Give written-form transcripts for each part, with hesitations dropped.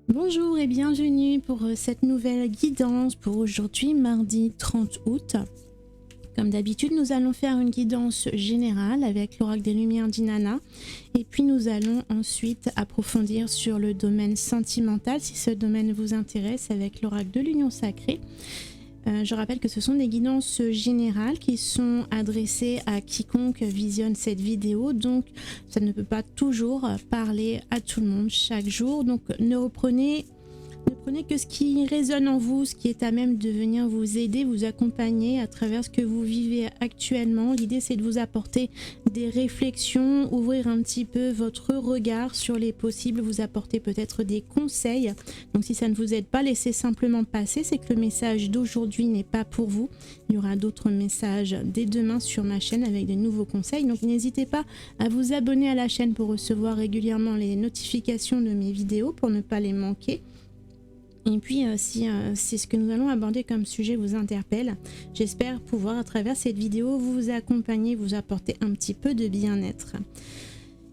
Bonjour et bienvenue pour cette nouvelle guidance pour aujourd'hui, mardi 30 août. Comme d'habitude, nous allons faire une guidance générale avec l'oracle des Lumières d'Inanna. Et puis nous allons ensuite approfondir sur le domaine sentimental, si ce domaine vous intéresse, avec l'oracle de l'Union Sacrée. Je rappelle que ce sont des guidances générales qui sont adressées à quiconque visionne cette vidéo, donc ça ne peut pas toujours parler à tout le monde chaque jour. Donc ne prenez que ce qui résonne en vous, ce qui est à même de venir vous aider, vous accompagner à travers ce que vous vivez actuellement. L'idée, c'est de vous apporter des réflexions, ouvrir un petit peu votre regard sur les possibles, vous apporter peut-être des conseils. Donc si ça ne vous aide pas, laissez simplement passer, c'est que le message d'aujourd'hui n'est pas pour vous. Il y aura d'autres messages dès demain sur ma chaîne avec de nouveaux conseils. Donc n'hésitez pas à vous abonner à la chaîne pour recevoir régulièrement les notifications de mes vidéos pour ne pas les manquer. Et puis si ce que nous allons aborder comme sujet vous interpelle, j'espère pouvoir à travers cette vidéo vous accompagner, vous apporter un petit peu de bien-être.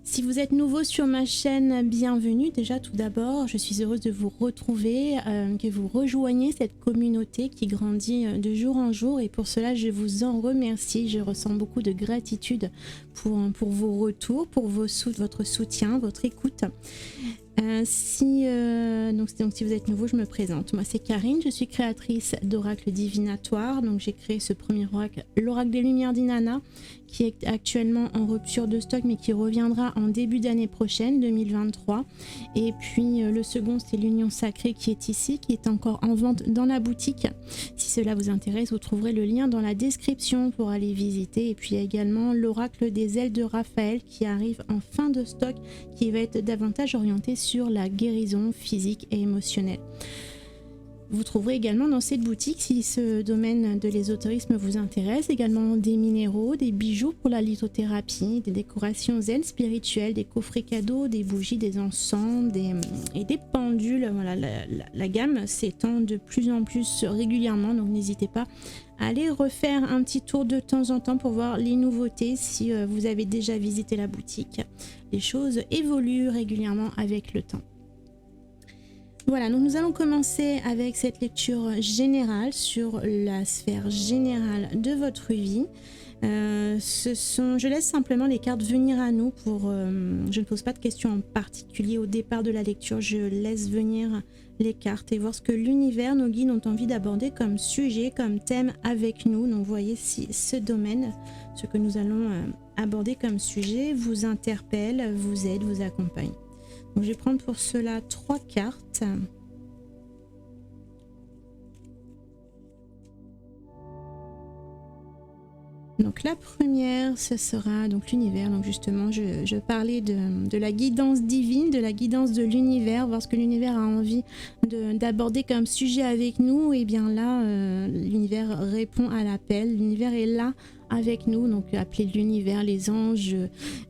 Si vous êtes nouveau sur ma chaîne, bienvenue. Déjà tout d'abord, je suis heureuse de vous retrouver, que vous rejoigniez cette communauté qui grandit de jour en jour, et pour cela je vous en remercie. Je ressens beaucoup de gratitude pour vos retours, pour votre soutien, votre écoute. Donc si vous êtes nouveau, je me présente. Moi c'est Karine, je suis créatrice d'oracles divinatoires. Donc j'ai créé ce premier oracle, l'oracle des Lumières d'Inanna, qui est actuellement en rupture de stock mais qui reviendra en début d'année prochaine, 2023. Et puis le second, c'est l'Union Sacrée qui est ici, qui est encore en vente dans la boutique. Si cela vous intéresse, vous trouverez le lien dans la description pour aller visiter. Et puis il y a également l'oracle des ailes de Raphaël qui arrive en fin de stock, qui va être davantage orienté sur la guérison physique et émotionnelle. Vous trouverez également dans cette boutique, si ce domaine de l'ésotérisme vous intéresse, également des minéraux, des bijoux pour la lithothérapie, des décorations zen spirituelles, des coffrets cadeaux, des bougies, des encens et des pendules. Voilà, la gamme s'étend de plus en plus régulièrement, donc n'hésitez pas à aller refaire un petit tour de temps en temps pour voir les nouveautés. Si vous avez déjà visité la boutique, les choses évoluent régulièrement avec le temps. Voilà, donc nous allons commencer avec cette lecture générale sur la sphère générale de votre vie. Je laisse simplement les cartes venir à nous je ne pose pas de questions en particulier au départ de la lecture, je laisse venir les cartes et voir ce que l'univers, nos guides ont envie d'aborder comme sujet, comme thème avec nous. Donc vous voyez si ce domaine, ce que nous allons aborder comme sujet vous interpelle, vous aide, vous accompagne. Donc je vais prendre pour cela 3 cartes. Donc la première, ce sera donc l'univers. Donc justement, je parlais de la guidance divine, de la guidance de l'univers, voir ce que l'univers a envie d'aborder comme sujet avec nous. Et bien là, l'univers répond à l'appel. L'univers est là avec nous, donc appelez l'univers, les anges,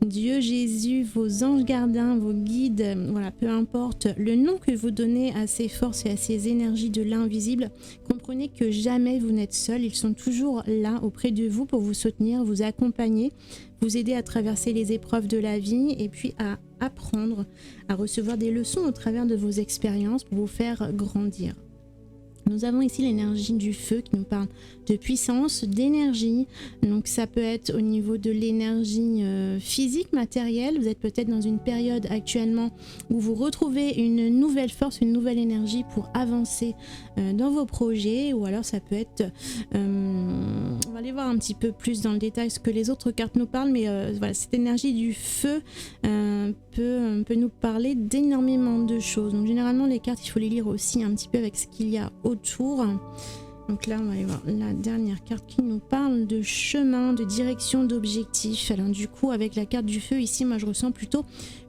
Dieu, Jésus, vos anges gardiens, vos guides, voilà, peu importe le nom que vous donnez à ces forces et à ces énergies de l'invisible, comprenez que jamais vous n'êtes seul, ils sont toujours là auprès de vous pour vous soutenir, vous accompagner, vous aider à traverser les épreuves de la vie et puis à apprendre, à recevoir des leçons au travers de vos expériences pour vous faire grandir. Nous avons ici l'énergie du feu qui nous parle de puissance, d'énergie. Donc ça peut être au niveau de l'énergie physique, matérielle. Vous êtes peut-être dans une période actuellement où vous retrouvez une nouvelle force, une nouvelle énergie pour avancer dans vos projets. Ou alors ça peut être... on va aller voir un petit peu plus dans le détail ce que les autres cartes nous parlent. Mais voilà, cette énergie du feu peut nous parler d'énormément de choses. Donc généralement les cartes, il faut les lire aussi un petit peu avec ce qu'il y a autour. Donc là on va aller voir la dernière carte qui nous parle de chemin, de direction, d'objectif. Alors du coup avec la carte du feu ici, moi je ressens plutôt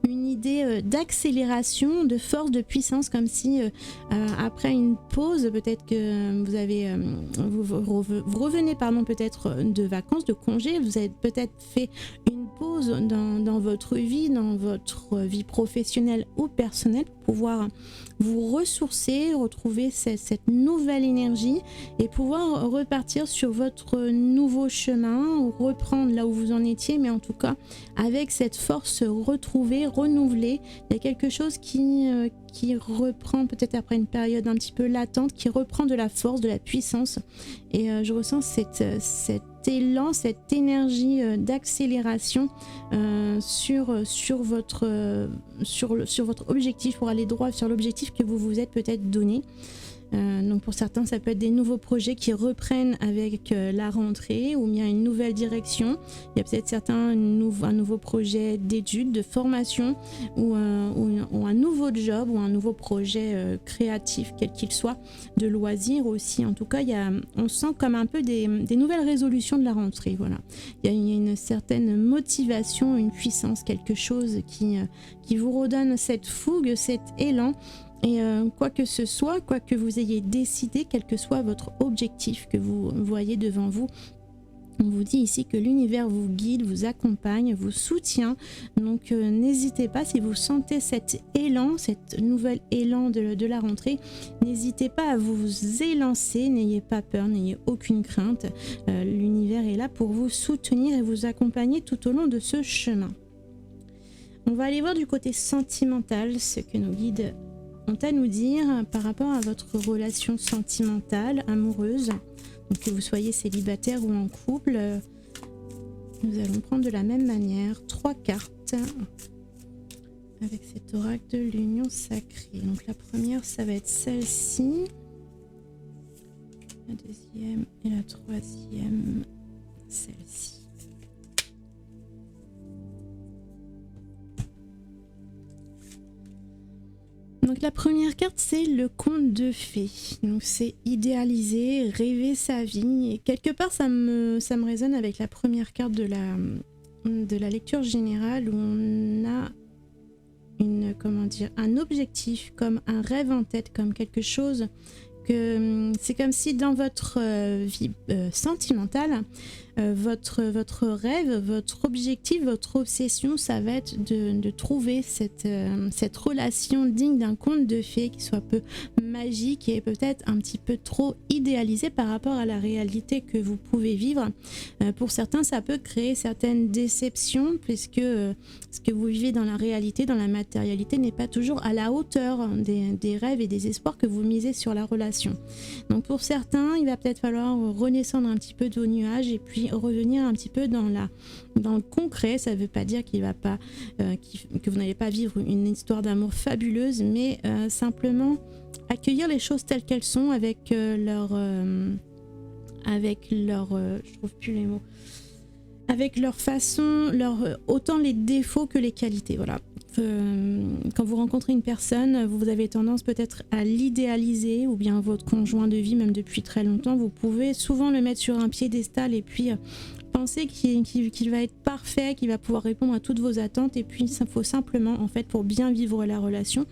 une idée d'accélération, de force, de puissance, comme si après une pause, peut-être que vous revenez peut-être de vacances, de congés, vous avez peut-être fait une pause dans votre vie professionnelle ou personnelle pour pouvoir vous ressourcer, retrouver cette nouvelle énergie et pouvoir repartir sur votre nouveau chemin ou reprendre là où vous en étiez, mais en tout cas avec cette force retrouvée, renouvelée. Il y a quelque chose qui reprend peut-être après une période un petit peu latente, qui reprend de la force, de la puissance, et je ressens cet élan, cette énergie d'accélération sur votre objectif, pour aller droit sur l'objectif que vous vous êtes peut-être donné. Donc pour certains, ça peut être des nouveaux projets qui reprennent avec la rentrée, ou bien une nouvelle direction. Il y a peut-être certains un nouveau projet d'études, de formation, ou un nouveau job, ou un nouveau projet créatif, quel qu'il soit, de loisirs aussi. En tout cas, on sent comme un peu des nouvelles résolutions de la rentrée. Voilà. Il y a une certaine motivation, une puissance, quelque chose qui vous redonne cette fougue, cet élan. Et quoi que ce soit, quoi que vous ayez décidé, quel que soit votre objectif que vous voyez devant vous, on vous dit ici que l'univers vous guide, vous accompagne, vous soutient. Donc n'hésitez pas, si vous sentez cet élan, cet nouvel élan de la rentrée, n'hésitez pas à vous élancer, n'ayez pas peur, n'ayez aucune crainte. L'univers est là pour vous soutenir et vous accompagner tout au long de ce chemin. On va aller voir du côté sentimental ce que nos guides ont à nous dire par rapport à votre relation sentimentale, amoureuse. Donc que vous soyez célibataire ou en couple, nous allons prendre de la même manière 3 cartes avec cet oracle de l'union sacrée. Donc la première, ça va être celle-ci, la deuxième et la troisième, celle-ci. Donc la première carte, c'est le conte de fées. Donc c'est idéaliser, rêver sa vie. Et quelque part, ça me résonne avec la première carte de la lecture générale, où on a un objectif, comme un rêve en tête, comme quelque chose que c'est comme si dans votre vie sentimentale, votre rêve, votre objectif, votre obsession, ça va être de trouver cette relation digne d'un conte de fées, qui soit un peu magique et peut-être un petit peu trop idéalisé par rapport à la réalité que vous pouvez vivre. Pour certains, ça peut créer certaines déceptions, puisque ce que vous vivez dans la réalité, dans la matérialité, n'est pas toujours à la hauteur des rêves et des espoirs que vous misez sur la relation. Donc pour certains, il va peut-être falloir redescendre un petit peu de vos nuages et puis revenir un petit peu dans le concret. Ça ne veut pas dire que vous n'allez pas vivre une histoire d'amour fabuleuse, mais simplement accueillir les choses telles qu'elles sont, avec leur je trouve plus les mots, avec leur façon, autant les défauts que les qualités. Voilà. Quand vous rencontrez une personne, vous avez tendance peut-être à l'idéaliser, ou bien votre conjoint de vie, même depuis très longtemps, vous pouvez souvent le mettre sur un piédestal et puis penser qu'il va être parfait, qu'il va pouvoir répondre à toutes vos attentes. Et puis il faut simplement, en fait, pour bien vivre la relation,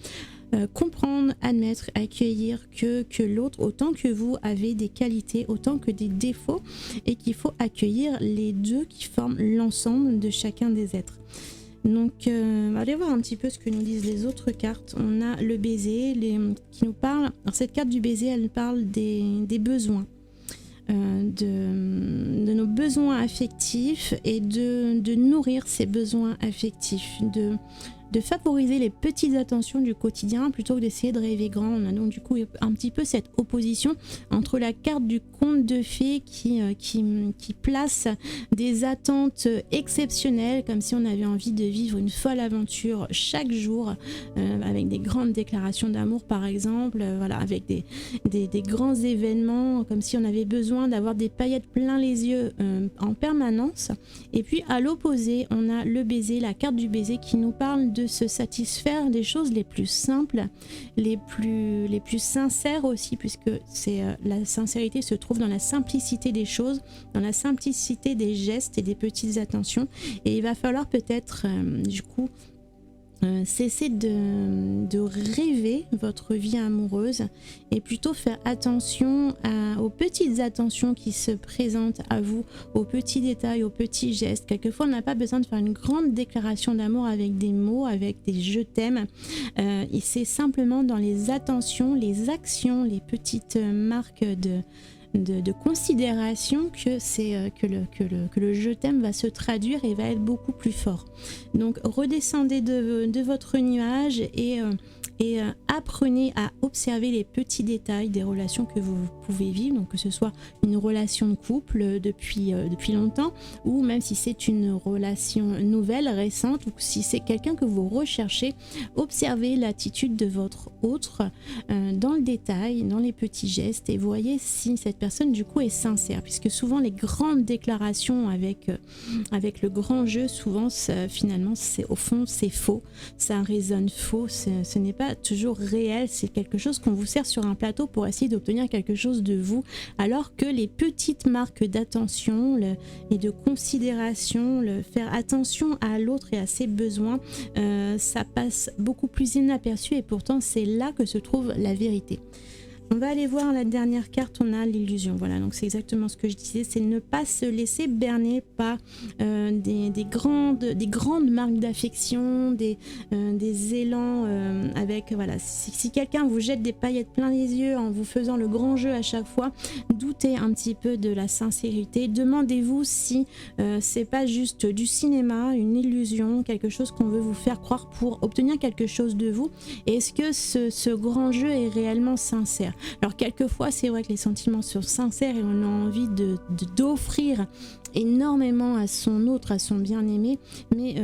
comprendre, admettre, accueillir que l'autre, autant que vous, avez des qualités, autant que des défauts, et qu'il faut accueillir les deux qui forment l'ensemble de chacun des êtres. Donc allez voir un petit peu ce que nous disent les autres cartes. On a le baiser qui nous parle. Alors cette carte du baiser, elle parle des besoins, de nos besoins affectifs, et de nourrir ces besoins affectifs, de favoriser les petites attentions du quotidien plutôt que d'essayer de rêver grand. On a donc du coup un petit peu cette opposition entre la carte du conte de fées qui place des attentes exceptionnelles, comme si on avait envie de vivre une folle aventure chaque jour, avec des grandes déclarations d'amour par exemple, voilà, avec des grands événements, comme si on avait besoin d'avoir des paillettes plein les yeux en permanence. Et puis à l'opposé, on a le baiser, la carte du baiser, qui nous parle de se satisfaire des choses les plus simples, les plus sincères aussi, puisque la sincérité se trouve dans la simplicité des choses, dans la simplicité des gestes et des petites attentions. Et il va falloir peut-être du coup cessez de rêver votre vie amoureuse et plutôt faire attention aux petites attentions qui se présentent à vous, aux petits détails, aux petits gestes. Quelquefois, on n'a pas besoin de faire une grande déclaration d'amour avec des mots, avec des je t'aime. Et c'est simplement dans les attentions, les actions, les petites marques de considération que le je t'aime va se traduire et va être beaucoup plus fort. Donc redescendez de votre nuage et apprenez à observer les petits détails des relations que vous pouvez vivre, donc que ce soit une relation de couple depuis longtemps, ou même si c'est une relation nouvelle, récente, ou si c'est quelqu'un que vous recherchez. Observez l'attitude de votre autre dans le détail, dans les petits gestes, et voyez si cette personne du coup est sincère, puisque souvent les grandes déclarations avec le grand jeu, souvent finalement au fond c'est faux, ça résonne faux, ce n'est pas toujours réel, c'est quelque chose qu'on vous sert sur un plateau pour essayer d'obtenir quelque chose de vous, alors que les petites marques d'attention et de considération, faire attention à l'autre et à ses besoins, ça passe beaucoup plus inaperçu, et pourtant c'est là que se trouve la vérité. On va aller voir la dernière carte, on a l'illusion. Voilà, donc c'est exactement ce que je disais, c'est ne pas se laisser berner par des grandes marques d'affection, des élans avec, voilà, si quelqu'un vous jette des paillettes plein les yeux en vous faisant le grand jeu à chaque fois, doutez un petit peu de la sincérité. Demandez-vous si c'est pas juste du cinéma, une illusion, quelque chose qu'on veut vous faire croire pour obtenir quelque chose de vous. Et est-ce que ce grand jeu est réellement sincère? Alors quelquefois c'est vrai que les sentiments sont sincères et on a envie d'offrir énormément à son autre, à son bien-aimé, mais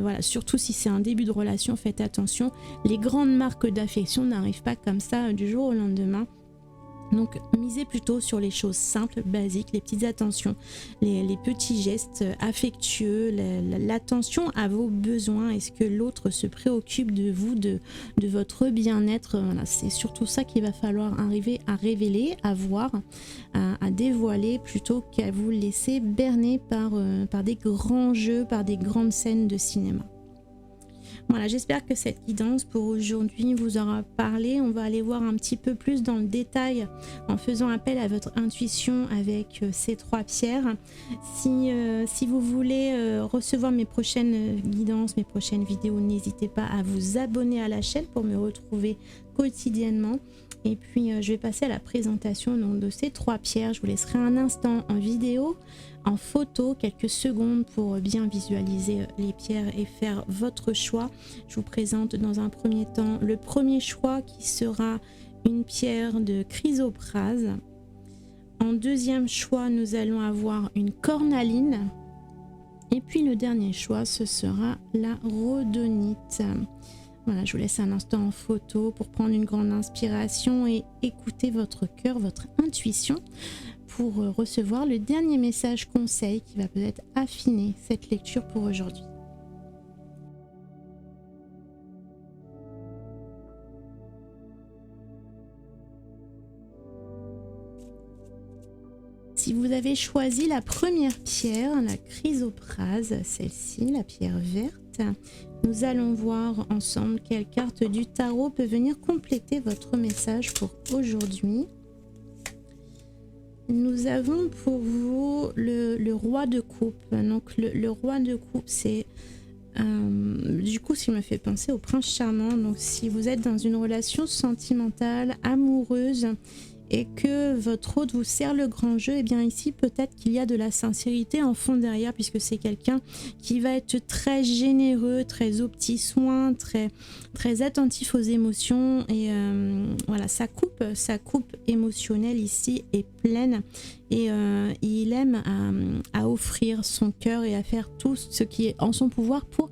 voilà, surtout si c'est un début de relation, faites attention, les grandes marques d'affection n'arrivent pas comme ça du jour au lendemain. Donc misez plutôt sur les choses simples, basiques, les petites attentions, les petits gestes affectueux, l'attention à vos besoins. Est-ce que l'autre se préoccupe de vous, de votre bien-être? Voilà, c'est surtout ça qu'il va falloir arriver à révéler, à voir, à dévoiler, plutôt qu'à vous laisser berner par des grands jeux, par des grandes scènes de cinéma. Voilà, j'espère que cette guidance pour aujourd'hui vous aura parlé. On va aller voir un petit peu plus dans le détail en faisant appel à votre intuition avec ces 3 pierres. Si vous voulez recevoir mes prochaines guidances, mes prochaines vidéos, n'hésitez pas à vous abonner à la chaîne pour me retrouver quotidiennement. Et puis je vais passer à la présentation donc, de ces 3 pierres. Je vous laisserai un instant en vidéo, en photo, quelques secondes pour bien visualiser les pierres et faire votre choix. Je vous présente dans un premier temps le premier choix qui sera une pierre de chrysoprase. En deuxième choix, nous allons avoir une cornaline. Et puis le dernier choix, ce sera la rhodonite. Voilà, je vous laisse un instant en photo pour prendre une grande inspiration et écouter votre cœur, votre intuition pour recevoir le dernier message conseil qui va peut-être affiner cette lecture pour aujourd'hui. Si vous avez choisi la première pierre, la chrysoprase, celle-ci, la pierre verte, nous allons voir ensemble quelle carte du tarot peut venir compléter votre message pour aujourd'hui. Nous avons pour vous le roi de coupe. Donc le roi de coupe, c'est du coup, ce qui me fait penser au prince charmant. Donc si vous êtes dans une relation sentimentale, amoureuse, et que votre hôte vous sert le grand jeu, et bien ici peut-être qu'il y a de la sincérité en fond derrière, puisque c'est quelqu'un qui va être très généreux, très aux petits soins, très attentif aux émotions, et voilà, sa coupe émotionnelle ici est pleine, et il aime à offrir son cœur et à faire tout ce qui est en son pouvoir pour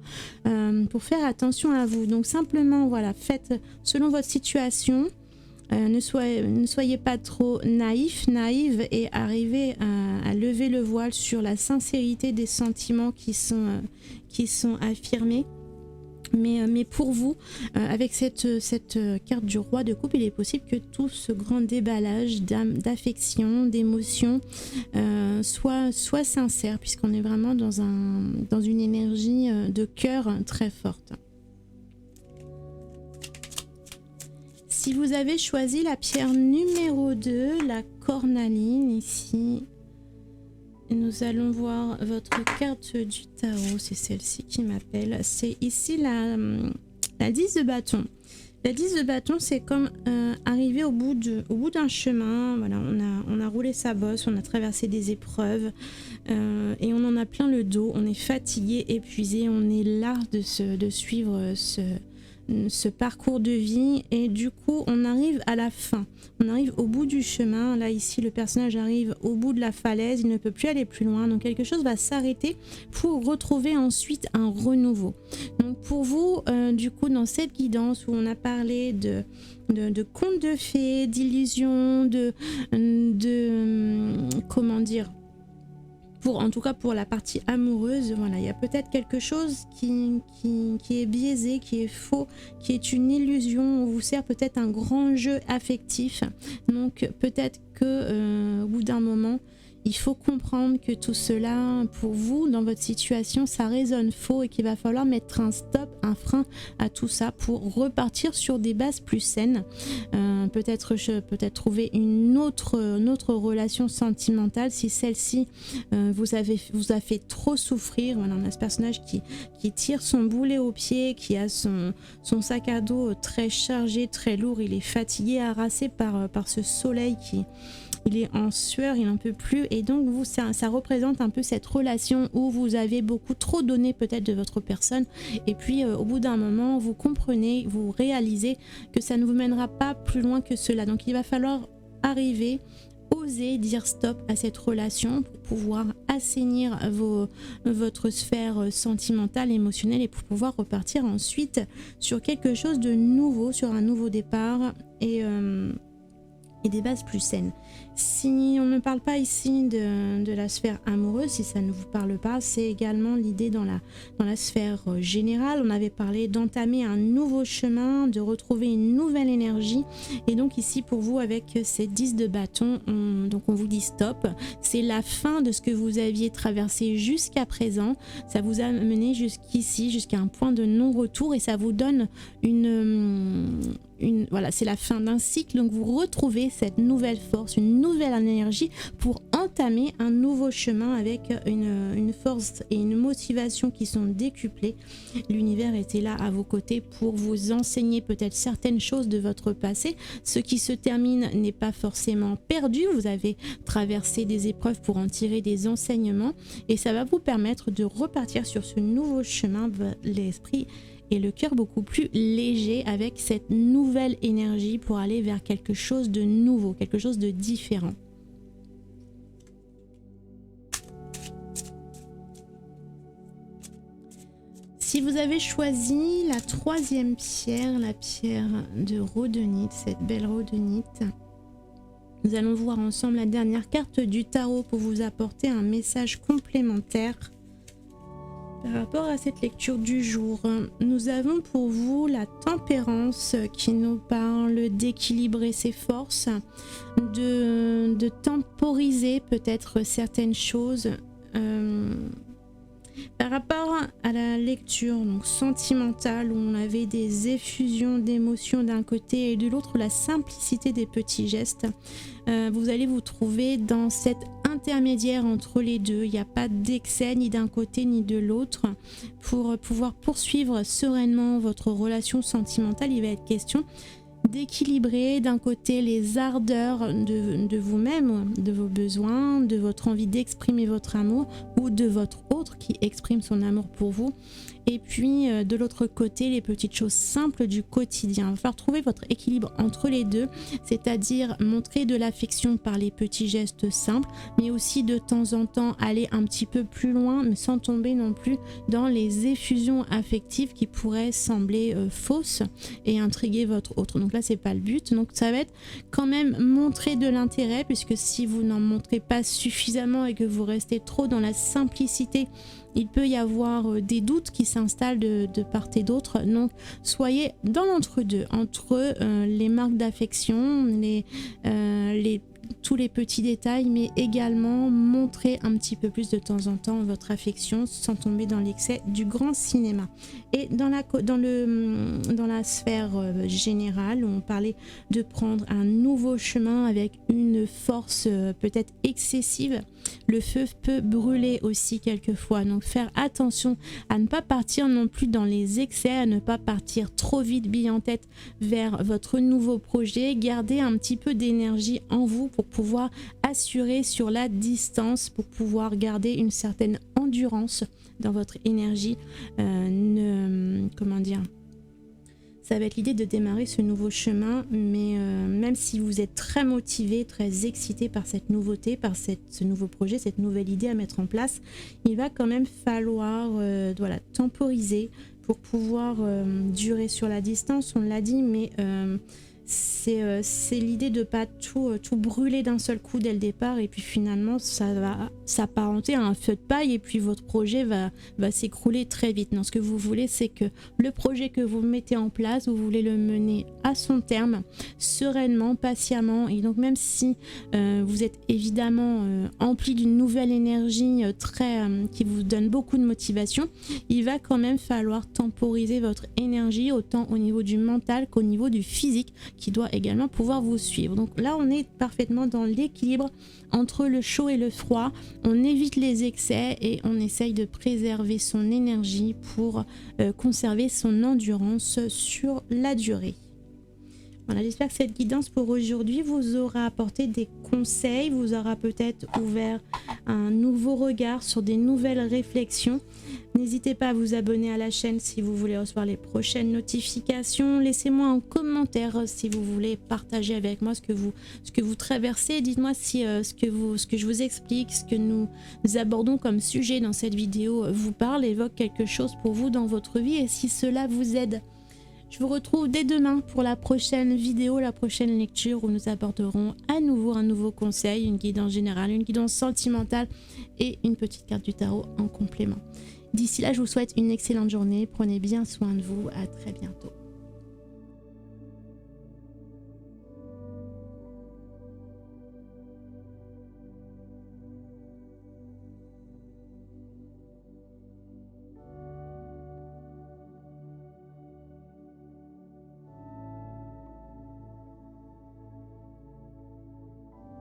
faire attention à vous. Donc simplement voilà, faites selon votre situation. Ne soyez pas trop naïve et arrivez à lever le voile sur la sincérité des sentiments qui sont affirmés. Mais pour vous, avec cette carte du roi de coupe, il est possible que tout ce grand déballage d'affection, d'émotion soit sincère, puisqu'on est vraiment dans une énergie de cœur très forte. Si vous avez choisi la pierre numéro 2, la cornaline ici, nous allons voir votre carte du tarot, c'est celle-ci qui m'appelle. C'est ici la 10 de bâton. La 10 de bâton, c'est comme arriver au bout d'un chemin. Voilà, on a roulé sa bosse, on a traversé des épreuves et on en a plein le dos. On est fatigué, épuisé, on est là de suivre ce parcours de vie et du coup on arrive à la fin, on arrive au bout du chemin. Là ici le personnage arrive au bout de la falaise, il ne peut plus aller plus loin, donc quelque chose va s'arrêter pour retrouver ensuite un renouveau. Donc pour vous du coup dans cette guidance où on a parlé de contes de fées, d'illusions, comment dire, en tout cas pour la partie amoureuse, voilà, il y a peut-être quelque chose qui est biaisé, qui est faux, qui est une illusion. On vous sert peut-être un grand jeu affectif. Donc peut-être que au bout d'un moment, il faut comprendre que tout cela, pour vous, dans votre situation, ça résonne faux et qu'il va falloir mettre un stop, un frein à tout ça pour repartir sur des bases plus saines. Peut-être trouver une autre relation sentimentale si celle-ci vous a fait trop souffrir. Voilà, on a ce personnage qui tire son boulet au pied, qui a son sac à dos très chargé, très lourd. Il est fatigué, harassé par ce soleil il est en sueur, il n'en peut plus et donc vous ça représente un peu cette relation où vous avez beaucoup trop donné peut-être de votre personne et puis au bout d'un moment vous comprenez, vous réalisez que ça ne vous mènera pas plus loin que cela. Donc il va falloir oser dire stop à cette relation pour pouvoir assainir votre sphère sentimentale, émotionnelle et pour pouvoir repartir ensuite sur quelque chose de nouveau, sur un nouveau départ et des bases plus saines. Si on ne parle pas ici de la sphère amoureuse, si ça ne vous parle pas, c'est également l'idée dans la sphère générale. On avait parlé d'entamer un nouveau chemin, de retrouver une nouvelle énergie. Et donc ici pour vous avec ces 10 de bâton, on vous dit stop. C'est la fin de ce que vous aviez traversé jusqu'à présent. Ça vous a mené jusqu'ici, jusqu'à un point de non-retour et ça vous donne voilà, c'est la fin d'un cycle. Donc vous retrouvez cette nouvelle force, une nouvelle énergie pour entamer un nouveau chemin avec une force et une motivation qui sont décuplées. L'univers était là à vos côtés pour vous enseigner peut-être certaines choses de votre passé. Ce qui se termine n'est pas forcément perdu. Vous avez traversé des épreuves pour en tirer des enseignements et ça va vous permettre de repartir sur ce nouveau chemin, l'esprit et le cœur beaucoup plus léger avec cette nouvelle énergie pour aller vers quelque chose de nouveau, quelque chose de différent. Si vous avez choisi la troisième pierre, la pierre de rhodonite, cette belle rhodonite, nous allons voir ensemble la dernière carte du tarot pour vous apporter un message complémentaire. Par rapport à cette lecture du jour, nous avons pour vous la tempérance qui nous parle d'équilibrer ses forces, de temporiser peut-être certaines choses. Par rapport à la lecture donc sentimentale où on avait des effusions d'émotions d'un côté et de l'autre la simplicité des petits gestes, vous allez vous trouver dans cette intermédiaire entre les deux. Il n'y a pas d'excès ni d'un côté ni de l'autre. Pour pouvoir poursuivre sereinement votre relation sentimentale, il va être question d'équilibrer d'un côté les ardeurs de vous-même, de vos besoins, de votre envie d'exprimer votre amour ou de votre autre qui exprime son amour pour vous. Et puis de l'autre côté, les petites choses simples du quotidien. Il va falloir trouver votre équilibre entre les deux, c'est-à-dire montrer de l'affection par les petits gestes simples, mais aussi de temps en temps aller un petit peu plus loin, mais sans tomber non plus dans les effusions affectives qui pourraient sembler fausses et intriguer votre autre. Donc là, c'est pas le but. Donc ça va être quand même montrer de l'intérêt, puisque si vous n'en montrez pas suffisamment et que vous restez trop dans la simplicité, il peut y avoir des doutes qui s'installent de part et d'autre. Donc soyez dans l'entre-deux, entre les marques d'affection, les tous les petits détails, mais également montrer un petit peu plus de temps en temps votre affection sans tomber dans l'excès du grand cinéma. Et dans la sphère générale, où on parlait de prendre un nouveau chemin avec une force peut-être excessive, le feu peut brûler aussi quelquefois. Donc faire attention à ne pas partir non plus dans les excès, à ne pas partir trop vite, bille en tête, vers votre nouveau projet. Gardez un petit peu d'énergie en vous pour pouvoir assurer sur la distance, pour pouvoir garder une certaine endurance dans votre énergie. Comment dire, ça va être l'idée de démarrer ce nouveau chemin, mais même si vous êtes très motivé, très excité par cette nouveauté, par ce nouveau projet, cette nouvelle idée à mettre en place, il va quand même falloir voilà, temporiser pour pouvoir durer sur la distance, on l'a dit, mais c'est l'idée de ne pas tout brûler d'un seul coup dès le départ, et puis finalement ça va s'apparenter à un feu de paille et puis votre projet va s'écrouler très vite. Non, ce que vous voulez, c'est que le projet que vous mettez en place, vous voulez le mener à son terme sereinement, patiemment, et donc même si vous êtes évidemment empli d'une nouvelle énergie qui vous donne beaucoup de motivation, il va quand même falloir temporiser votre énergie autant au niveau du mental qu'au niveau du physique, qui doit également pouvoir vous suivre. Donc là on est parfaitement dans l'équilibre entre le chaud et le froid, on évite les excès et on essaye de préserver son énergie pour conserver son endurance sur la durée. Voilà, j'espère que cette guidance pour aujourd'hui vous aura apporté des conseils, vous aura peut-être ouvert un nouveau regard sur des nouvelles réflexions. N'hésitez pas à vous abonner à la chaîne si vous voulez recevoir les prochaines notifications. Laissez-moi un commentaire si vous voulez partager avec moi ce que vous traversez. Dites-moi si ce que je vous explique, ce que nous abordons comme sujet dans cette vidéo vous parle, évoque quelque chose pour vous dans votre vie et si cela vous aide. Je vous retrouve dès demain pour la prochaine vidéo, la prochaine lecture où nous aborderons à nouveau un nouveau conseil, une guidance générale, une guidance sentimentale et une petite carte du tarot en complément. D'ici là, je vous souhaite une excellente journée. Prenez bien soin de vous. À très bientôt.